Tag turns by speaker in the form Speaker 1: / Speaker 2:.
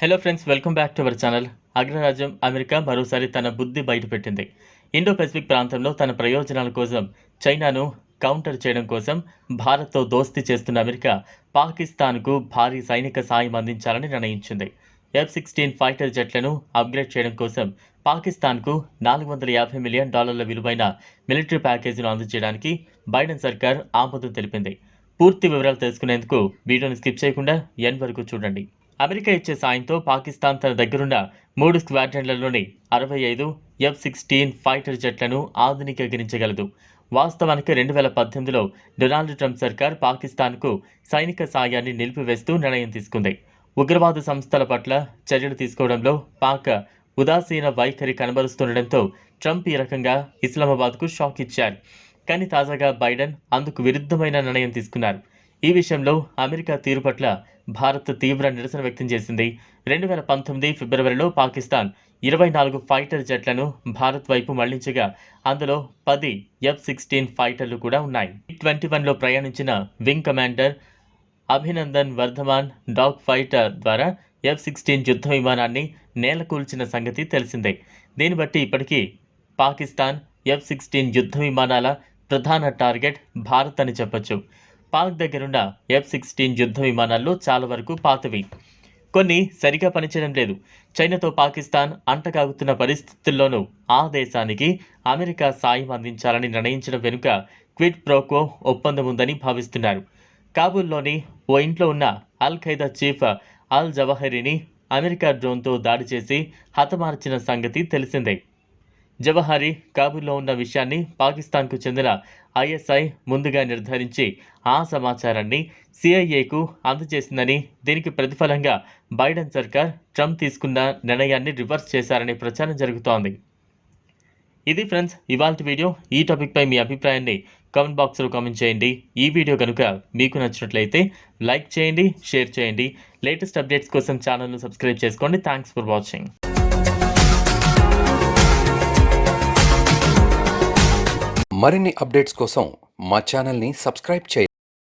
Speaker 1: Hello friends, welcome back to our channel. అగ్రరాజ్యం America మరోసారి తన బుద్ధి బయటపెట్టింది. ఇండో పెసిఫిక్ ప్రాంతంలో తన ప్రయోజనాల కోసం చైనాను కౌంటర్ చేయడం కోసం భారత్తో దోస్తీ చేస్తున్న అమెరికా పాకిస్తాన్కు భారీ సైనిక సాయం అందించాలని నిర్ణయించింది. F-16 ఫైటర్ జెట్లను అప్గ్రేడ్ చేయడం కోసం పాకిస్తాన్కు $450 మిలియన్ విలువైన మిలిటరీ ప్యాకేజీను అందజేయడానికి బైడెన్ సర్కార్ ఆమోదం తెలిపింది. పూర్తి వివరాలు తెలుసుకునేందుకు వీడియోని స్కిప్ చేయకుండా ఎండ్ వరకు చూడండి. అమెరికా ఇచ్చే సాయంతో పాకిస్తాన్ తన దగ్గరున్న 3 స్క్వాడ్రన్లలోని 65 F-16 ఫైటర్ జెట్లను ఆధునికీకరించగలదు. వాస్తవానికి 2018లో డొనాల్డ్ ట్రంప్ సర్కార్ పాకిస్తాన్కు సైనిక సాయాన్ని నిలిపివేస్తూ నిర్ణయం తీసుకుంది. ఉగ్రవాద సంస్థల పట్ల చర్యలు తీసుకోవడంలో పాక్ ఉదాసీన వైఖరి కనబరుస్తుండటంతో ట్రంప్ ఈ రకంగా ఇస్లామాబాద్కు షాక్ ఇచ్చారు. కానీ తాజాగా బైడెన్ అందుకు విరుద్ధమైన నిర్ణయం తీసుకున్నారు. ఈ విషయంలో అమెరికా తీరు పట్ల భారత్ తీవ్ర నిరసన వ్యక్తం చేసింది. 2019 ఫిబ్రవరిలో పాకిస్తాన్ 24 ఫైటర్ జెట్లను భారత్ వైపు మళ్లించగా అందులో 10 F-16 ఫైటర్లు కూడా ఉన్నాయి. MiG-21లో ప్రయాణించిన wing commander Abhinandan Varthaman dog fighter ద్వారా F-16 యుద్ధ విమానాన్ని నేలకూల్చిన సంగతి తెలిసిందే. దీన్ని బట్టి ఇప్పటికీ పాకిస్తాన్ F-16 యుద్ధ విమానాల ప్రధాన టార్గెట్ భారత్ అని చెప్పొచ్చు. పాక్ దగ్గరున్న F-16 యుద్ధ విమానాల్లో చాలా వరకు పాతవి, కొన్ని సరిగా పనిచేయడం లేదు. చైనాతో పాకిస్తాన్ అంటకాగుతున్న పరిస్థితుల్లోనూ ఆ దేశానికి అమెరికా సాయం అందించాలని నిర్ణయించడం వెనుక క్విడ్ ప్రోకో ఒప్పందం ఉందని భావిస్తున్నారు. కాబూల్లోని ఓ ఇంట్లో ఉన్న అల్ ఖైదా చీఫ్ అల్ జవహరీని అమెరికా డ్రోన్తో దాడి చేసి హతమార్చిన సంగతి తెలిసిందే. జవహరి కాబూల్లో ఉన్న విషయాన్ని పాకిస్తాన్కు చెందిన ISI ముందుగా నిర్ధారించి ఆ సమాచారాన్ని CIAకు అందజేసిందని, దీనికి ప్రతిఫలంగా బైడెన్ సర్కార్ ట్రంప్ తీసుకున్న నిర్ణయాన్ని రివర్స్ చేశారనే ప్రచారం జరుగుతోంది. ఇది ఫ్రెండ్స్ ఇవాల్టి వీడియో. ఈ టాపిక్పై మీ అభిప్రాయాన్ని కామెంట్ బాక్స్లో కామెంట్ చేయండి. ఈ వీడియో కనుక మీకు నచ్చినట్లయితే లైక్ చేయండి, షేర్ చేయండి. లేటెస్ట్ అప్డేట్స్ కోసం ఛానల్ను సబ్స్క్రైబ్ చేసుకోండి. Thanks for watching.
Speaker 2: మరిన్ని అప్డేట్స్ కోసం మా ఛానల్ని సబ్స్క్రైబ్ చేయండి.